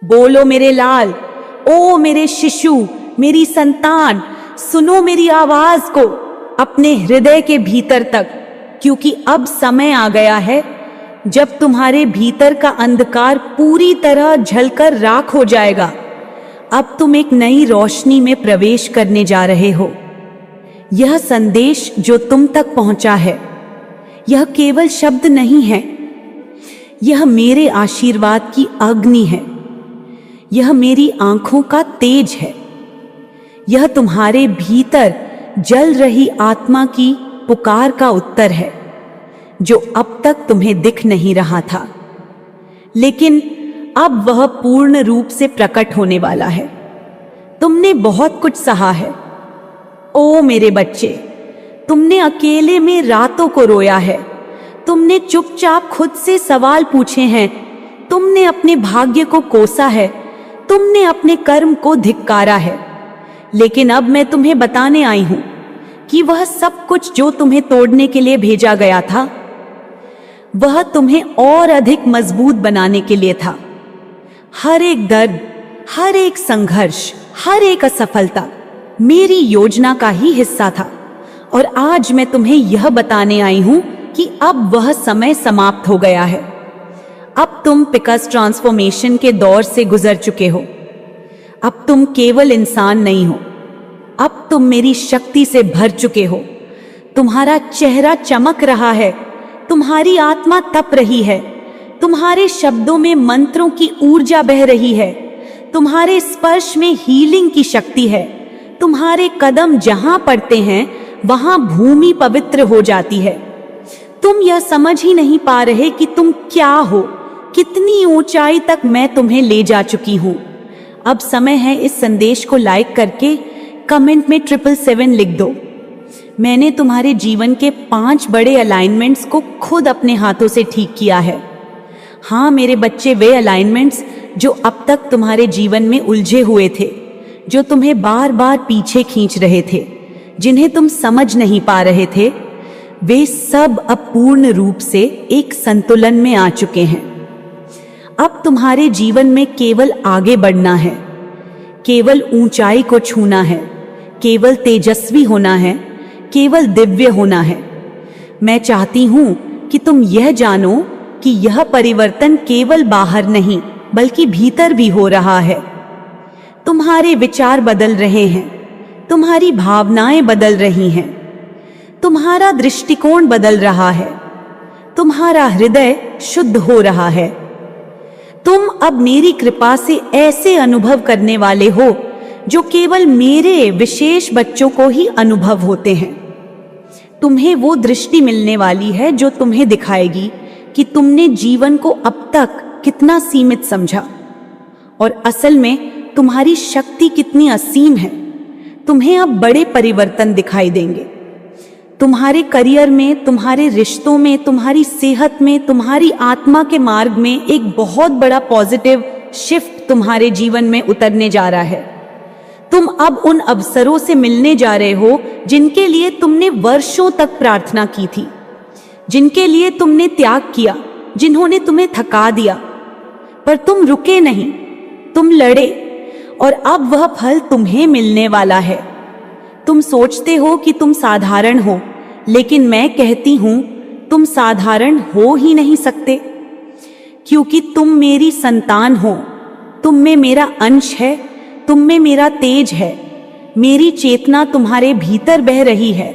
बोलो मेरे लाल, ओ मेरे शिशु, मेरी संतान, सुनो मेरी आवाज को अपने हृदय के भीतर तक, क्योंकि अब समय आ गया है जब तुम्हारे भीतर का अंधकार पूरी तरह जलकर राख हो जाएगा। अब तुम एक नई रोशनी में प्रवेश करने जा रहे हो। यह संदेश जो तुम तक पहुंचा है, यह केवल शब्द नहीं है, यह मेरे आशीर्वाद की अग्नि है, यह मेरी आंखों का तेज है, यह तुम्हारे भीतर जल रही आत्मा की पुकार का उत्तर है, जो अब तक तुम्हें दिख नहीं रहा था, लेकिन अब वह पूर्ण रूप से प्रकट होने वाला है। तुमने बहुत कुछ सहा है, ओ मेरे बच्चे। तुमने अकेले में रातों को रोया है, तुमने चुपचाप खुद से सवाल पूछे हैं, तुमने अपने भाग्य को कोसा है, तुमने अपने कर्म को धिक्कारा है। लेकिन अब मैं तुम्हें बताने आई हूं कि वह सब कुछ जो तुम्हें तोड़ने के लिए भेजा गया था, वह तुम्हें और अधिक मजबूत बनाने के लिए था। हर एक दर्द, हर एक संघर्ष, हर एक असफलता मेरी योजना का ही हिस्सा था। और आज मैं तुम्हें यह बताने आई हूं कि अब वह समय समाप्त हो गया है। अब तुम पिकस ट्रांसफॉर्मेशन के दौर से गुजर चुके हो। अब तुम केवल इंसान नहीं हो, अब तुम मेरी शक्ति से भर चुके हो। तुम्हारा चेहरा चमक रहा है, तुम्हारी आत्मा तप रही है, तुम्हारे शब्दों में मंत्रों की ऊर्जा बह रही है, तुम्हारे स्पर्श में हीलिंग की शक्ति है, तुम्हारे कदम जहां पड़ते हैं वहां भूमि पवित्र हो जाती है। तुम यह समझ ही नहीं पा रहे कि तुम क्या हो, कितनी ऊंचाई तक मैं तुम्हें ले जा चुकी हूं। अब समय है इस संदेश को लाइक करके कमेंट में 777 लिख दो। मैंने तुम्हारे जीवन के 5 बड़े अलाइनमेंट्स को खुद अपने हाथों से ठीक किया है। हाँ मेरे बच्चे, वे अलाइनमेंट्स जो अब तक तुम्हारे जीवन में उलझे हुए थे, जो तुम्हें बार बार पीछे खींच रहे थे, जिन्हें तुम समझ नहीं पा रहे थे, वे सब अब पूर्ण रूप से एक संतुलन में आ चुके हैं। अब तुम्हारे जीवन में केवल आगे बढ़ना है, केवल ऊंचाई को छूना है, केवल तेजस्वी होना है, केवल दिव्य होना है। मैं चाहती हूं कि तुम यह जानो कि यह परिवर्तन केवल बाहर नहीं बल्कि भीतर भी हो रहा है। तुम्हारे विचार बदल रहे हैं, तुम्हारी भावनाएं बदल रही हैं, तुम्हारा दृष्टिकोण बदल रहा है, तुम्हारा हृदय शुद्ध हो रहा है। तुम अब मेरी कृपा से ऐसे अनुभव करने वाले हो जो केवल मेरे विशेष बच्चों को ही अनुभव होते हैं। तुम्हें वो दृष्टि मिलने वाली है जो तुम्हें दिखाएगी कि तुमने जीवन को अब तक कितना सीमित समझा और असल में तुम्हारी शक्ति कितनी असीम है। तुम्हें अब बड़े परिवर्तन दिखाई देंगे, तुम्हारे करियर में, तुम्हारे रिश्तों में, तुम्हारी सेहत में, तुम्हारी आत्मा के मार्ग में एक बहुत बड़ा पॉजिटिव शिफ्ट तुम्हारे जीवन में उतरने जा रहा है। तुम अब उन अवसरों से मिलने जा रहे हो जिनके लिए तुमने वर्षों तक प्रार्थना की थी, जिनके लिए तुमने त्याग किया, जिन्होंने तुम्हें थका दिया, पर तुम रुके नहीं, तुम लड़े और अब वह फल तुम्हें मिलने वाला है। तुम सोचते हो कि तुम साधारण हो, लेकिन मैं कहती हूं तुम साधारण हो ही नहीं सकते, क्योंकि तुम मेरी संतान हो। तुम में मेरा अंश है, तुम में मेरा तेज है, मेरी चेतना तुम्हारे भीतर बह रही है।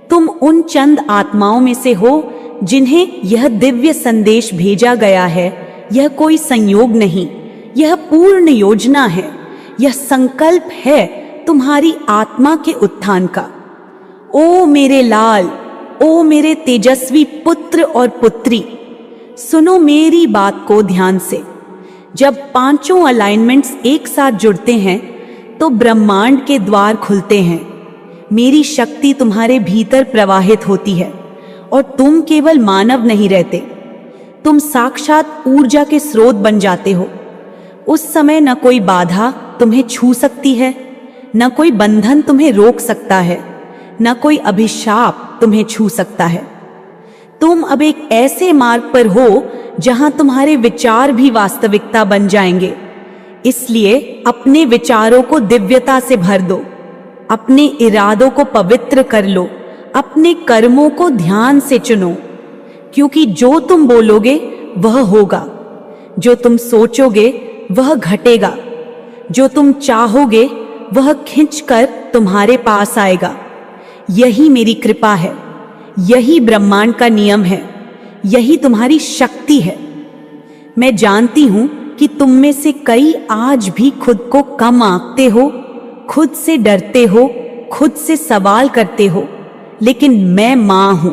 तुम उन चंद आत्माओं में से हो जिन्हें यह दिव्य संदेश भेजा गया है। यह कोई संयोग नहीं, यह पूर्ण योजना है, यह संकल्प है तुम्हारी आत्मा के उत्थान का। ओ मेरे लाल, ओ मेरे तेजस्वी पुत्र और पुत्री, सुनो मेरी बात को ध्यान से। जब 5 अलाइनमेंट्स एक साथ जुड़ते हैं तो ब्रह्मांड के द्वार खुलते हैं, मेरी शक्ति तुम्हारे भीतर प्रवाहित होती है और तुम केवल मानव नहीं रहते, तुम साक्षात ऊर्जा के स्रोत बन जाते हो। उस समय न कोई बाधा तुम्हें छू सकती है, न कोई बंधन तुम्हें रोक सकता है, न कोई अभिशाप तुम्हें छू सकता है। तुम अब एक ऐसे मार्ग पर हो जहां तुम्हारे विचार भी वास्तविकता बन जाएंगे, इसलिए अपने विचारों को दिव्यता से भर दो, अपने इरादों को पवित्र कर लो, अपने कर्मों को ध्यान से चुनो, क्योंकि जो तुम बोलोगे वह होगा, जो तुम सोचोगे वह घटेगा, जो तुम चाहोगे वह खींचकर तुम्हारे पास आएगा। यही मेरी कृपा है, यही ब्रह्मांड का नियम है, यही तुम्हारी शक्ति है। मैं जानती हूं कि तुम में से कई आज भी खुद को कम आंकते हो, खुद से डरते हो, खुद से सवाल करते हो, लेकिन मैं मां हूं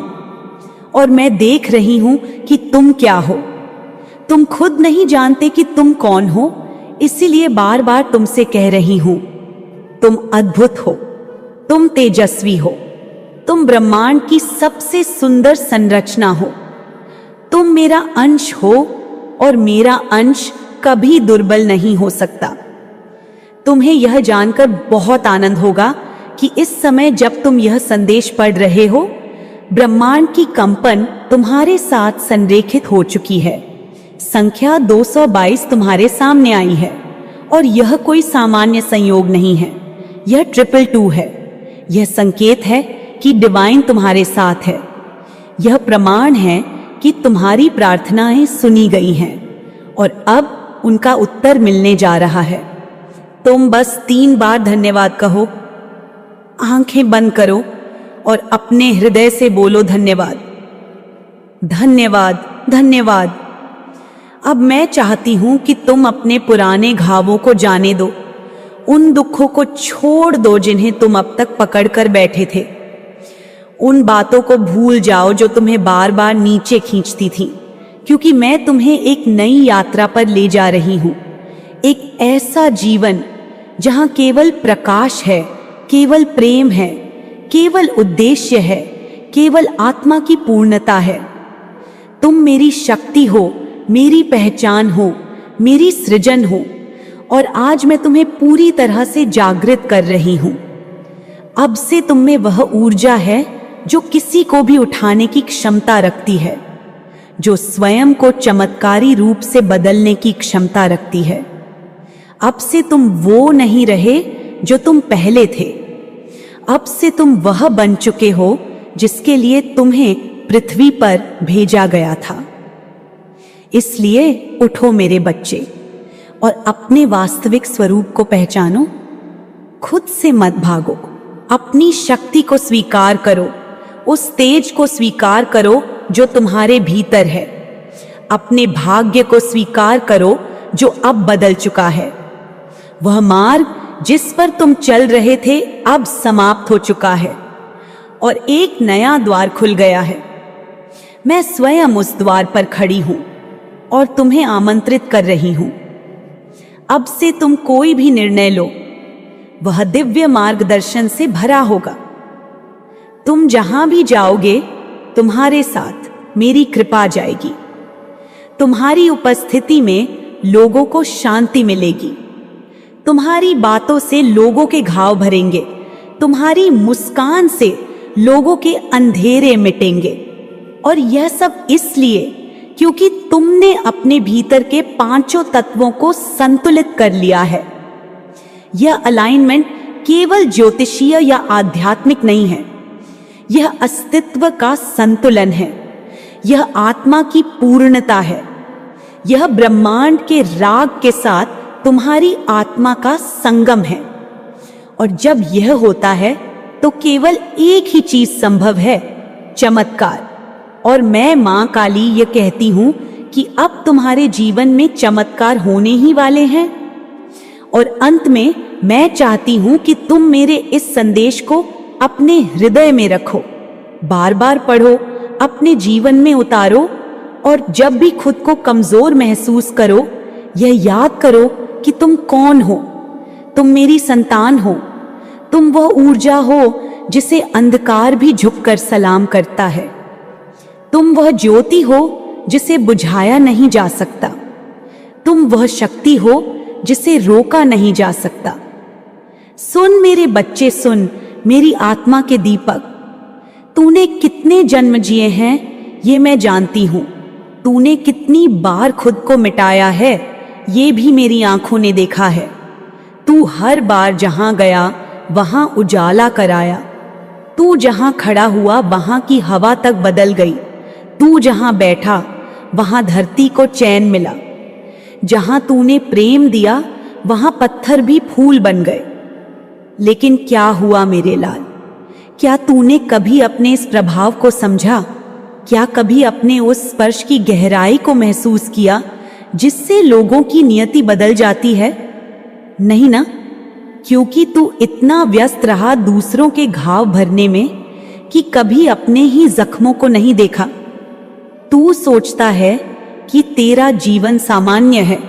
और मैं देख रही हूं कि तुम क्या हो। तुम खुद नहीं जानते कि तुम कौन हो, इसीलिए बार बार तुमसे कह रही हूं, तुम अद्भुत हो, तुम तेजस्वी हो, तुम ब्रह्मांड की सबसे सुंदर संरचना हो, तुम मेरा अंश हो और मेरा अंश कभी दुर्बल नहीं हो सकता। तुम्हें यह जानकर बहुत आनंद होगा कि इस समय जब तुम यह संदेश पढ़ रहे हो, ब्रह्मांड की कंपन तुम्हारे साथ संरेखित हो चुकी है। संख्या 222 तुम्हारे सामने आई है और यह कोई सामान्य संयोग नहीं है, यह 222 है। यह संकेत है कि डिवाइन तुम्हारे साथ है। यह प्रमाण है कि तुम्हारी प्रार्थनाएं सुनी गई हैं और अब उनका उत्तर मिलने जा रहा है। तुम बस 3 बार धन्यवाद कहो, आंखें बंद करो और अपने हृदय से बोलो धन्यवाद, धन्यवाद, धन्यवाद। अब मैं चाहती हूं कि तुम अपने पुराने घावों को जाने दो, उन दुखों को छोड़ दो जिन्हें तुम अब तक पकड़कर बैठे थे। उन बातों को भूल जाओ जो तुम्हें बार बार नीचे खींचती थीं, क्योंकि मैं तुम्हें एक नई यात्रा पर ले जा रही हूं। एक ऐसा जीवन जहां केवल प्रकाश है, केवल प्रेम है, केवल उद्देश्य है, केवल आत्मा की पूर्णता है। तुम मेरी शक्ति हो, मेरी पहचान हो, मेरी सृजन हो और आज मैं तुम्हें पूरी तरह से जागृत कर रही हूं। अब से तुम में वह ऊर्जा है जो किसी को भी उठाने की क्षमता रखती है, जो स्वयं को चमत्कारी रूप से बदलने की क्षमता रखती है। अब से तुम वो नहीं रहे जो तुम पहले थे। अब से तुम वह बन चुके हो जिसके लिए तुम्हें पृथ्वी पर भेजा गया था। इसलिए उठो मेरे बच्चे और अपने वास्तविक स्वरूप को पहचानो। खुद से मत भागो, अपनी शक्ति को स्वीकार करो, उस तेज को स्वीकार करो जो तुम्हारे भीतर है। अपने भाग्य को स्वीकार करो जो अब बदल चुका है। वह मार्ग जिस पर तुम चल रहे थे अब समाप्त हो चुका है और एक नया द्वार खुल गया है। मैं स्वयं उस द्वार पर खड़ी हूं और तुम्हें आमंत्रित कर रही हूं। अब से तुम कोई भी निर्णय लो, वह दिव्य मार्गदर्शन से भरा होगा। तुम जहां भी जाओगे, तुम्हारे साथ मेरी कृपा जाएगी। तुम्हारी उपस्थिति में लोगों को शांति मिलेगी। तुम्हारी बातों से लोगों के घाव भरेंगे। तुम्हारी मुस्कान से लोगों के अंधेरे मिटेंगे। और यह सब इसलिए क्योंकि तुमने अपने भीतर के 5 तत्वों को संतुलित कर लिया है। यह अलाइनमेंट केवल ज्योतिषीय या आध्यात्मिक नहीं है, यह अस्तित्व का संतुलन है, यह आत्मा की पूर्णता है, यह ब्रह्मांड के राग के साथ तुम्हारी आत्मा का संगम है। और जब यह होता है तो केवल एक ही चीज संभव है, चमत्कार। और मैं मां काली यह कहती हूं कि अब तुम्हारे जीवन में चमत्कार होने ही वाले हैं। और अंत में मैं चाहती हूं कि तुम मेरे इस संदेश को अपने हृदय में रखो, बार बार पढ़ो, अपने जीवन में उतारो और जब भी खुद को कमजोर महसूस करो, यह याद करो कि तुम कौन हो। तुम मेरी संतान हो। तुम वह ऊर्जा हो जिसे अंधकार भी झुककर सलाम करता है। तुम वह ज्योति हो जिसे बुझाया नहीं जा सकता। तुम वह शक्ति हो जिसे रोका नहीं जा सकता। सुन मेरे बच्चे, सुन मेरी आत्मा के दीपक। तूने कितने जन्म जिए हैं ये मैं जानती हूं। तूने कितनी बार खुद को मिटाया है ये भी मेरी आंखों ने देखा है। तू हर बार जहां गया वहां उजाला कराया। तू जहां खड़ा हुआ वहां की हवा तक बदल गई। तू जहां बैठा वहां धरती को चैन मिला। जहां तूने प्रेम दिया वहां पत्थर भी फूल बन गए। लेकिन क्या हुआ मेरे लाल? क्या तूने कभी अपने इस प्रभाव को समझा? क्या कभी अपने उस स्पर्श की गहराई को महसूस किया जिससे लोगों की नियति बदल जाती है? नहीं ना, क्योंकि तू इतना व्यस्त रहा दूसरों के घाव भरने में कि कभी अपने ही जख्मों को नहीं देखा। तू सोचता है कि तेरा जीवन सामान्य है,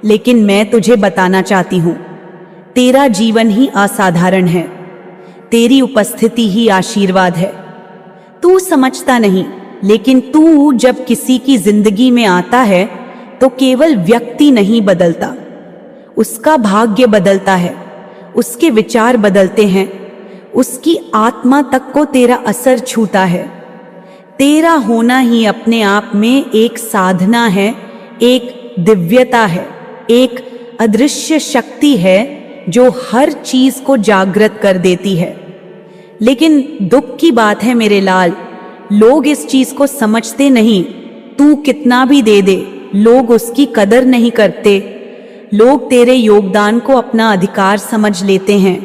लेकिन मैं तुझे बताना चाहती हूं, तेरा जीवन ही असाधारण है। तेरी उपस्थिति ही आशीर्वाद है। तू समझता नहीं, लेकिन तू जब किसी की जिंदगी में आता है तो केवल व्यक्ति नहीं बदलता, उसका भाग्य बदलता है, उसके विचार बदलते हैं, उसकी आत्मा तक को तेरा असर छूता है। तेरा होना ही अपने आप में एक साधना है, एक दिव्यता है, एक अदृश्य शक्ति है जो हर चीज को जागृत कर देती है। लेकिन दुख की बात है मेरे लाल, लोग इस चीज को समझते नहीं। तू कितना भी दे दे, लोग उसकी कदर नहीं करते। लोग तेरे योगदान को अपना अधिकार समझ लेते हैं।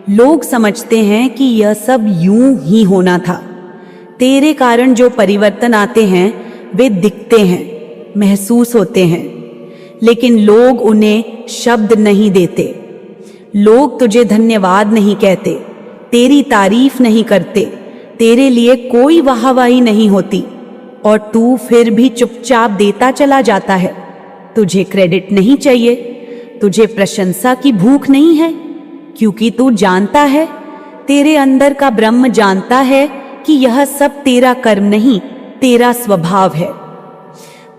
लोग समझते हैं कि यह सब यूं ही होना था। तेरे कारण जो परिवर्तन आते हैं वे दिखते हैं, महसूस होते हैं, लेकिन लोग उन्हें शब्द नहीं देते। लोग तुझे धन्यवाद नहीं कहते, तेरी तारीफ नहीं करते, तेरे लिए कोई वाहवाही नहीं होती, और तू फिर भी चुपचाप देता चला जाता है। तुझे क्रेडिट नहीं चाहिए, तुझे प्रशंसा की भूख नहीं है, क्योंकि तू जानता है, तेरे अंदर का ब्रह्म जानता है कि यह सब तेरा कर्म नहीं, तेरा स्वभाव है।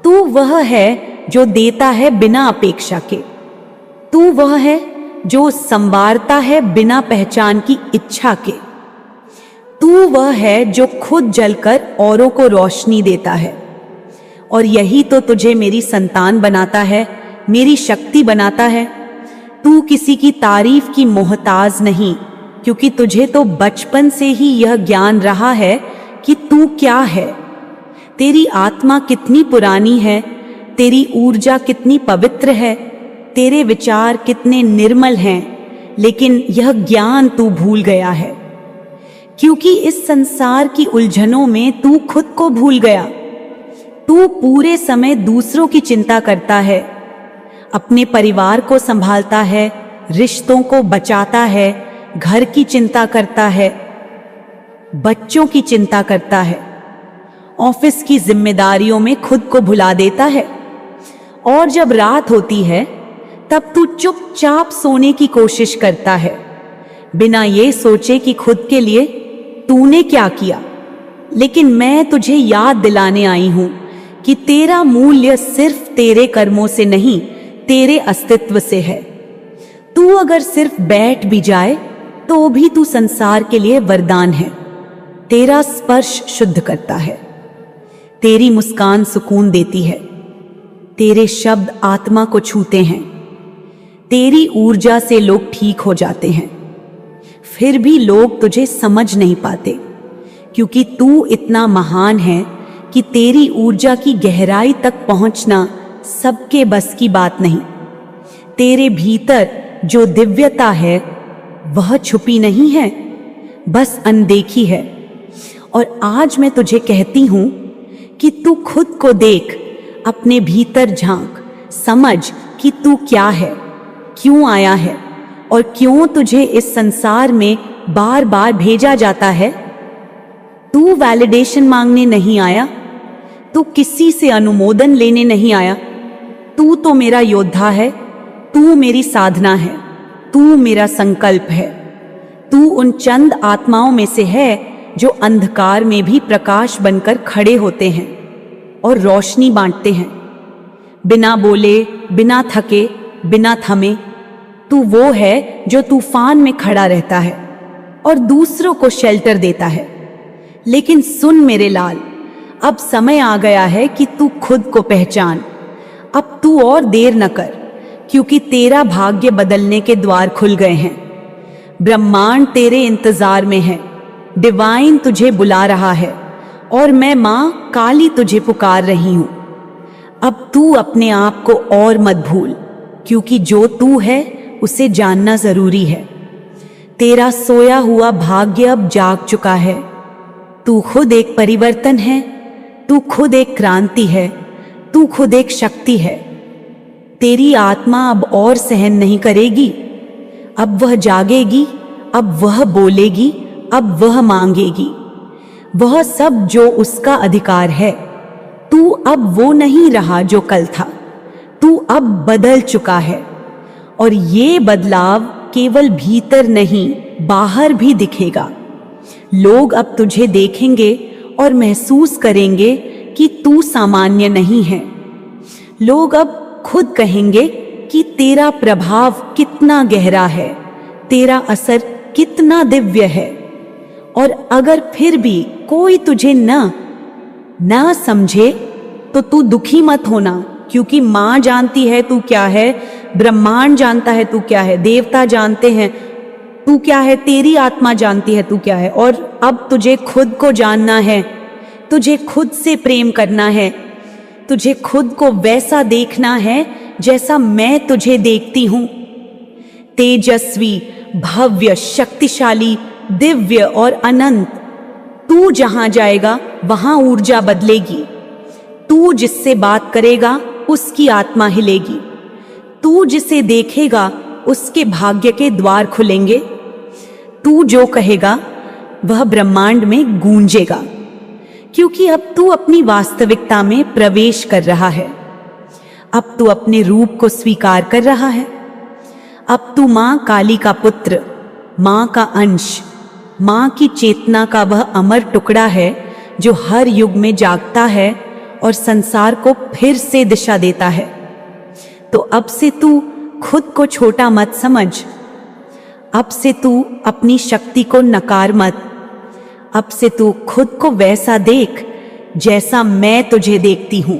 तू वह है जो देता है बिना अपेक्षा के। तू वह है जो संवारता है बिना पहचान की इच्छा के। तू वह है जो खुद जलकर औरों को रोशनी देता है। और यही तो तुझे मेरी संतान बनाता है, मेरी शक्ति बनाता है। तू किसी की तारीफ की मोहताज नहीं, क्योंकि तुझे तो बचपन से ही यह ज्ञान रहा है कि तू क्या है। तेरी आत्मा कितनी पुरानी है, तेरी ऊर्जा कितनी पवित्र है, तेरे विचार कितने निर्मल हैं, लेकिन यह ज्ञान तू भूल गया है, क्योंकि इस संसार की उलझनों में तू खुद को भूल गया। तू पूरे समय दूसरों की चिंता करता है, अपने परिवार को संभालता है, रिश्तों को बचाता है, घर की चिंता करता है, बच्चों की चिंता करता है, ऑफिस की जिम्मेदारियों में खुद को भुला देता है। और जब रात होती है तब तू चुपचाप सोने की कोशिश करता है, बिना ये सोचे कि खुद के लिए तूने क्या किया। लेकिन मैं तुझे याद दिलाने आई हूं कि तेरा मूल्य सिर्फ तेरे कर्मों से नहीं, तेरे अस्तित्व से है। तू अगर सिर्फ बैठ भी जाए तो भी तू संसार के लिए वरदान है। तेरा स्पर्श शुद्ध करता है, तेरी मुस्कान सुकून देती है, तेरे शब्द आत्मा को छूते हैं, तेरी ऊर्जा से लोग ठीक हो जाते हैं। फिर भी लोग तुझे समझ नहीं पाते, क्योंकि तू इतना महान है कि तेरी ऊर्जा की गहराई तक पहुंचना सबके बस की बात नहीं। तेरे भीतर जो दिव्यता है वह छुपी नहीं है, बस अनदेखी है। और आज मैं तुझे कहती हूं कि तू खुद को देख, अपने भीतर झांक, समझ कि तू क्या है, क्यों आया है और क्यों तुझे इस संसार में बार बार भेजा जाता है। तू वैलिडेशन मांगने नहीं आया, तू किसी से अनुमोदन लेने नहीं आया। तू तो मेरा योद्धा है, तू मेरी साधना है, तू मेरा संकल्प है। तू उन चंद आत्माओं में से है जो अंधकार में भी प्रकाश बनकर खड़े होते हैं और रोशनी बांटते हैं, बिना बोले, बिना थके, बिना थमे। तू वो है जो तूफान में खड़ा रहता है और दूसरों को शेल्टर देता है। लेकिन सुन मेरे लाल, अब समय आ गया है कि तू खुद को पहचान। अब तू और देर न कर, क्योंकि तेरा भाग्य बदलने के द्वार खुल गए हैं। ब्रह्मांड तेरे इंतजार में है, डिवाइन तुझे बुला रहा है और मैं माँ काली तुझे पुकार रही हूँ। अब तू अपने आप को और मत भूल, क्योंकि जो तू है उसे जानना जरूरी है। तेरा सोया हुआ भाग्य अब जाग चुका है। तू खुद एक परिवर्तन है, तू खुद एक क्रांति है, तू खुद एक शक्ति है। तेरी आत्मा अब और सहन नहीं करेगी। अब वह जागेगी, अब वह बोलेगी, अब वह मांगेगी वह सब जो उसका अधिकार है। तू अब वो नहीं रहा जो कल था, तू अब बदल चुका है। और ये बदलाव केवल भीतर नहीं, बाहर भी दिखेगा। लोग अब तुझे देखेंगे और महसूस करेंगे कि तू सामान्य नहीं है। लोग अब खुद कहेंगे कि तेरा प्रभाव कितना गहरा है, तेरा असर कितना दिव्य है। और अगर फिर भी कोई तुझे न समझे तो तू दुखी मत होना, क्योंकि माँ जानती है तू क्या है, ब्रह्मांड जानता है तू क्या है, देवता जानते हैं तू क्या है, तेरी आत्मा जानती है तू क्या है। और अब तुझे खुद को जानना है, तुझे खुद से प्रेम करना है, तुझे खुद को वैसा देखना है जैसा मैं तुझे देखती हूं। तेजस्वी, भव्य, शक्तिशाली, दिव्य और अनंत। तू जहां जाएगा वहां ऊर्जा बदलेगी। तू जिससे बात करेगा उसकी आत्मा हिलेगी। तू जिसे देखेगा उसके भाग्य के द्वार खुलेंगे। तू जो कहेगा वह ब्रह्मांड में गूंजेगा, क्योंकि अब तू अपनी वास्तविकता में प्रवेश कर रहा है। अब तू अपने रूप को स्वीकार कर रहा है। अब तू मां काली का पुत्र, मां का अंश, मां की चेतना का वह अमर टुकड़ा है जो हर युग में जागता है और संसार को फिर से दिशा देता है। तो अब से तू खुद को छोटा मत समझ। अब से तू अपनी शक्ति को नकार मत। अब से तू खुद को वैसा देख जैसा मैं तुझे देखती हूं।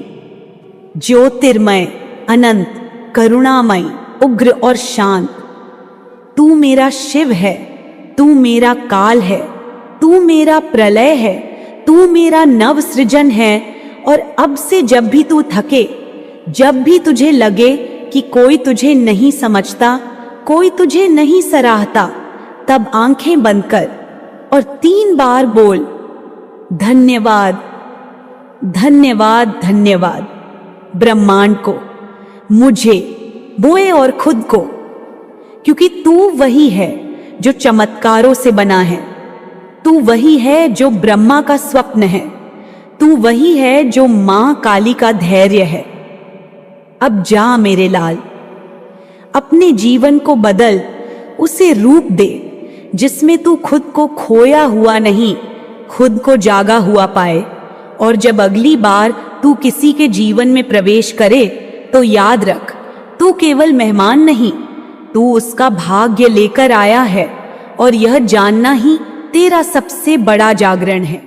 ज्योतिर्मय, अनंत, करुणामय, उग्र और शांत। तू मेरा शिव है, तू मेरा काल है, तू मेरा प्रलय है, तू मेरा नव सृजन है। और अब से जब भी तू थके, जब भी तुझे लगे कि कोई तुझे नहीं समझता, कोई तुझे नहीं सराहता, तब आंखें बंद कर और 3 बार बोल, धन्यवाद, धन्यवाद, धन्यवाद। ब्रह्मांड को, मुझे, बोए और खुद को, क्योंकि तू वही है जो चमत्कारों से बना है। तू वही है जो ब्रह्मा का स्वप्न है। तू वही है जो मां काली का धैर्य है। अब जा मेरे लाल, अपने जीवन को बदल, उसे रूप दे जिसमें तू खुद को खोया हुआ नहीं, खुद को जागा हुआ पाए। और जब अगली बार तू किसी के जीवन में प्रवेश करे तो याद रख, तू केवल मेहमान नहीं, तू उसका भाग्य लेकर आया है। और यह जानना ही तेरा सबसे बड़ा जागरण है।